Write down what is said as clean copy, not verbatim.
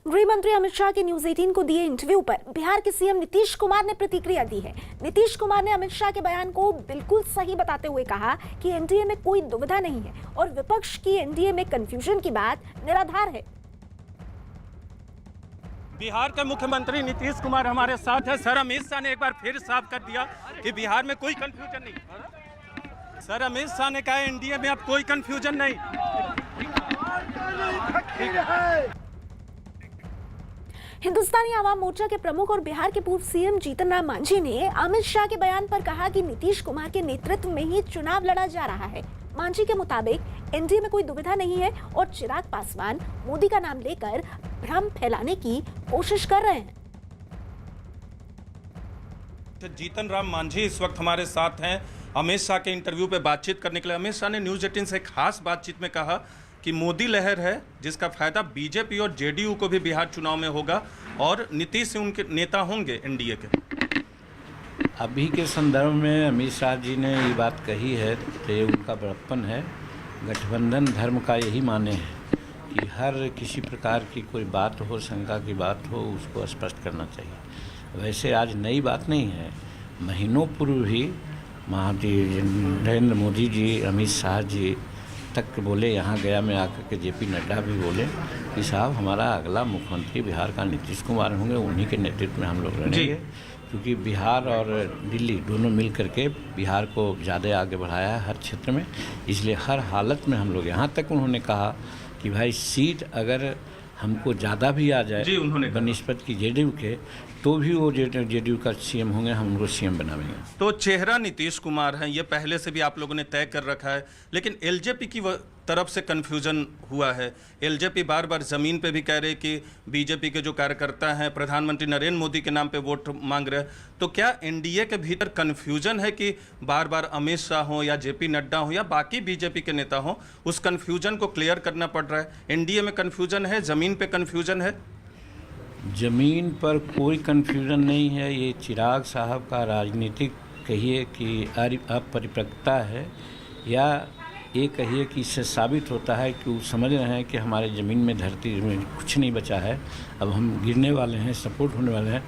गृह मंत्री अमित शाह के न्यूज 18 को दिए इंटरव्यू पर बिहार के सीएम नीतीश कुमार ने प्रतिक्रिया दी है। नीतीश कुमार ने अमित शाह के बयान को बिल्कुल सही बताते हुए कहा कि एनडीए में कोई दुविधा नहीं है और विपक्ष की एनडीए में कंफ्यूजन की बात निराधार है। बिहार के मुख्यमंत्री नीतीश कुमार हमारे साथ है। सर, अमित शाह ने एक बार फिर साफ कर दिया कि बिहार में कोई कंफ्यूजन नहीं। सर, अमित शाह ने कहा एनडीए में अब कोई कंफ्यूजन नहीं। हिंदुस्तानी आवाम मोर्चा के प्रमुख और बिहार के पूर्व सीएम जीतन राम मांझी ने अमित शाह के बयान पर कहा कि नीतीश कुमार के नेतृत्व में ही चुनाव लड़ा जा रहा है। मांझी के मुताबिक एनडीए में कोई दुविधा नहीं है और चिराग पासवान मोदी का नाम लेकर भ्रम फैलाने की कोशिश कर रहे हैं। जीतन राम मांझी इस वक्त हमारे साथ हैं अमित शाह के इंटरव्यू पे बातचीत करने के लिए। अमित शाह ने न्यूज 18 से खास बातचीत में कहा कि मोदी लहर है जिसका फायदा बीजेपी और जेडीयू को भी बिहार चुनाव में होगा और नीतीश से उनके नेता होंगे एनडीए के। अभी के संदर्भ में अमित शाह जी ने ये बात कही है तो ये उनका बड़प्पन है। गठबंधन धर्म का यही माने है कि हर किसी प्रकार की कोई बात हो, शंका की बात हो, उसको स्पष्ट करना चाहिए। वैसे आज नई बात नहीं है। महीनों पूर्व भी नरेंद्र मोदी जी, अमित शाह जी तक बोले, यहाँ गया में आकर के जेपी नड्डा भी बोले कि साहब हमारा अगला मुख्यमंत्री बिहार का नीतीश कुमार होंगे, उन्हीं के नेतृत्व में हम लोग लड़ेंगे। क्योंकि बिहार और दिल्ली दोनों मिल करके बिहार को ज़्यादा आगे बढ़ाया है हर क्षेत्र में, इसलिए हर हालत में हम लोग, यहाँ तक उन्होंने कहा कि भाई सीट अगर हमको ज़्यादा भी आ जाए बनिस्बत की जेडीयू के, तो भी वो जेडीयू का सीएम होंगे, हम उनको सीएम बनाएंगे। तो चेहरा नीतीश कुमार हैं, ये पहले से भी आप लोगों ने तय कर रखा है, लेकिन एलजेपी की तरफ से कन्फ्यूजन हुआ है। एलजेपी बार बार ज़मीन पे भी कह रहे कि बीजेपी के जो कार्यकर्ता हैं प्रधानमंत्री नरेंद्र मोदी के नाम पे वोट मांग रहे हैं। तो क्या एनडीए के भीतर कन्फ्यूजन है कि बार बार अमित शाह हो या जेपी नड्डा हो या बाकी बीजेपी के नेता हो, उस कन्फ्यूजन को क्लियर करना पड़ रहा है? एनडीए में कन्फ्यूजन है, ज़मीन पे कन्फ्यूजन है? ज़मीन पर कोई कन्फ्यूज़न नहीं है। ये चिराग साहब का राजनीतिक कहिए कि अपरिपक्वता है, या ये कहिए कि इससे साबित होता है कि वो समझ रहे हैं कि हमारे ज़मीन में, धरती में कुछ नहीं बचा है, अब हम गिरने वाले हैं, सपोर्ट होने वाले हैं।